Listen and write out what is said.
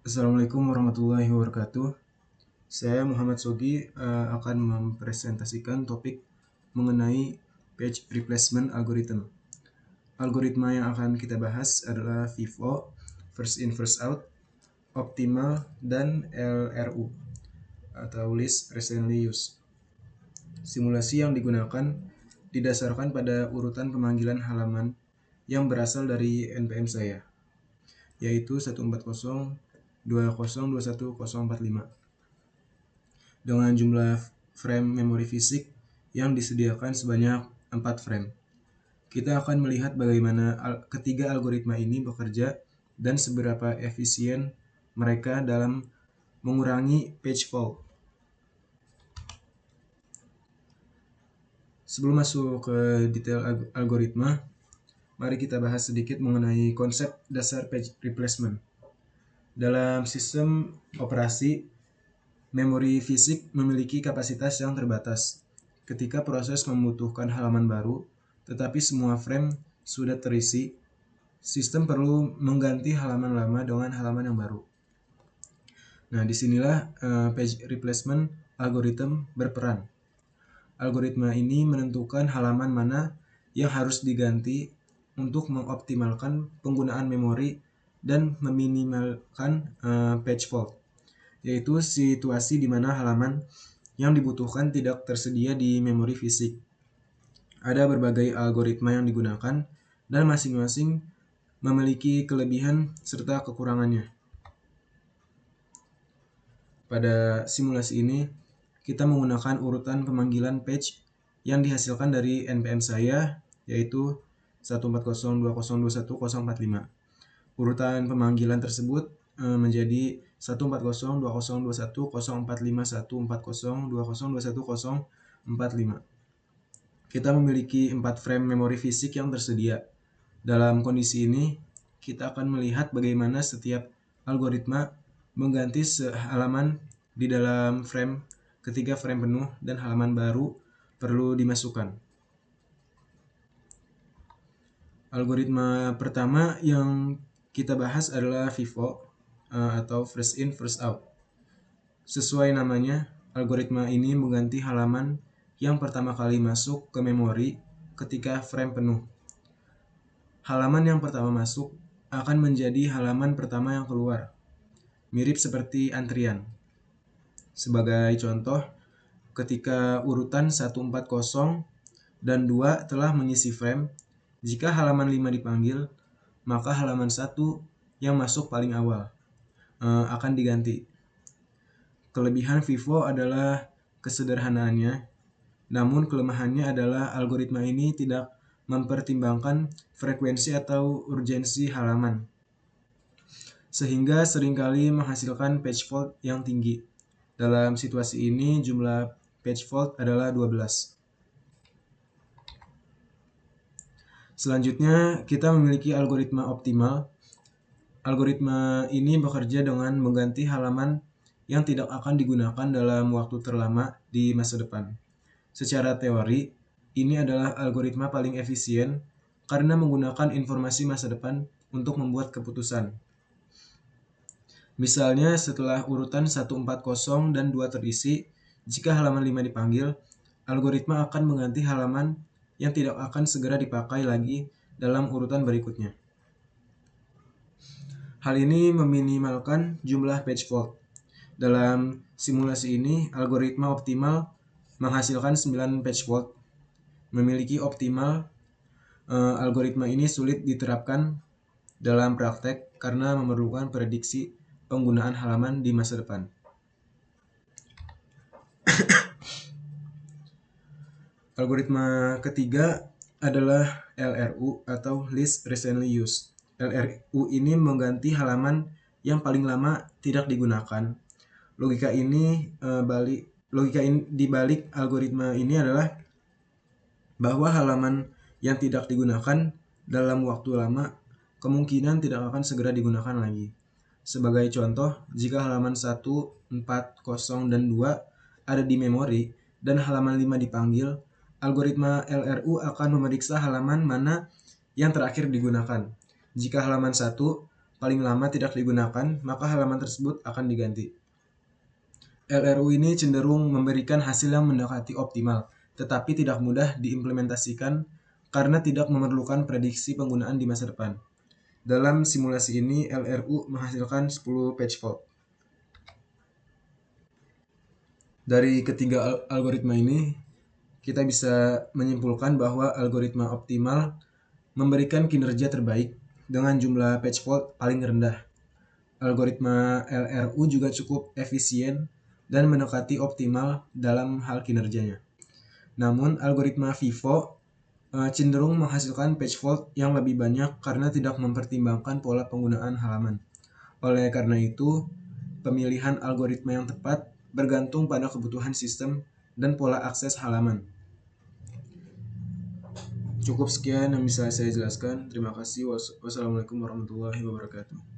Assalamualaikum warahmatullahi wabarakatuh. Saya Muhammad Sogi akan mempresentasikan topik mengenai page replacement algorithm. Algoritma yang akan kita bahas adalah FIFO, first in first out, optimal, dan LRU atau least recently used. Simulasi yang digunakan didasarkan pada urutan pemanggilan halaman yang berasal dari NPM saya, yaitu 14020210045 dengan jumlah frame memori fisik yang disediakan sebanyak 4 frame. Kita akan melihat bagaimana ketiga algoritma ini bekerja dan seberapa efisien mereka dalam mengurangi page fault. Sebelum masuk ke detail algoritma, mari kita bahas sedikit mengenai konsep dasar page replacement. Dalam sistem operasi, memori fisik memiliki kapasitas yang terbatas. Ketika proses membutuhkan halaman baru, tetapi semua frame sudah terisi, sistem perlu mengganti halaman lama dengan halaman yang baru. Nah, disinilah page replacement algorithm berperan. Algoritma ini menentukan halaman mana yang harus diganti untuk mengoptimalkan penggunaan memori dan meminimalkan page fault, yaitu situasi di mana halaman yang dibutuhkan tidak tersedia di memori fisik. Ada berbagai algoritma yang digunakan dan masing-masing memiliki kelebihan serta kekurangannya. Pada simulasi ini, kita menggunakan urutan pemanggilan page yang dihasilkan dari NPM saya, yaitu 14020210045. Urutan pemanggilan tersebut menjadi 140202104514020210045. Kita memiliki 4 frame memori fisik yang tersedia. Dalam kondisi ini, kita akan melihat bagaimana setiap algoritma mengganti halaman di dalam frame ketika frame penuh dan halaman baru perlu dimasukkan. Algoritma pertama yang kita bahas adalah FIFO atau first in first out. Sesuai namanya, algoritma ini mengganti halaman yang pertama kali masuk ke memori ketika frame penuh. Halaman yang pertama masuk akan menjadi halaman pertama yang keluar, mirip seperti antrian. Sebagai contoh, ketika urutan 140 dan 2 telah mengisi frame, jika halaman 5 dipanggil, maka halaman 1 yang masuk paling awal akan diganti. Kelebihan FIFO adalah kesederhanaannya, namun kelemahannya adalah algoritma ini tidak mempertimbangkan frekuensi atau urgensi halaman, sehingga seringkali menghasilkan page fault yang tinggi. Dalam situasi ini, jumlah page fault adalah 12. Selanjutnya, kita memiliki algoritma optimal. Algoritma ini bekerja dengan mengganti halaman yang tidak akan digunakan dalam waktu terlama di masa depan. Secara teori, ini adalah algoritma paling efisien karena menggunakan informasi masa depan untuk membuat keputusan. Misalnya, setelah urutan 140 dan 2 terisi, jika halaman 5 dipanggil, algoritma akan mengganti halaman yang tidak akan segera dipakai lagi dalam urutan berikutnya. Hal ini meminimalkan jumlah page fault. Dalam simulasi ini, algoritma optimal menghasilkan 9 page fault. Memiliki optimal, algoritma ini sulit diterapkan dalam praktek karena memerlukan prediksi penggunaan halaman di masa depan. Algoritma ketiga adalah LRU atau least recently used. LRU ini mengganti halaman yang paling lama tidak digunakan. Logika di balik algoritma ini adalah bahwa halaman yang tidak digunakan dalam waktu lama kemungkinan tidak akan segera digunakan lagi. Sebagai contoh, jika halaman 1, 4, 0, dan 2 ada di memori dan halaman 5 dipanggil, algoritma LRU akan memeriksa halaman mana yang terakhir digunakan. Jika halaman 1, paling lama tidak digunakan, maka halaman tersebut akan diganti. LRU ini cenderung memberikan hasil yang mendekati optimal, tetapi tidak mudah diimplementasikan karena tidak memerlukan prediksi penggunaan di masa depan. Dalam simulasi ini, LRU menghasilkan 10 page fault. Dari ketiga algoritma ini, kita bisa menyimpulkan bahwa algoritma optimal memberikan kinerja terbaik dengan jumlah page fault paling rendah. Algoritma LRU juga cukup efisien dan mendekati optimal dalam hal kinerjanya. Namun, algoritma FIFO cenderung menghasilkan page fault yang lebih banyak karena tidak mempertimbangkan pola penggunaan halaman. Oleh karena itu, pemilihan algoritma yang tepat bergantung pada kebutuhan sistem dan pola akses halaman. Cukup sekian yang bisa saya jelaskan. Terima kasih. Wassalamualaikum warahmatullahi wabarakatuh.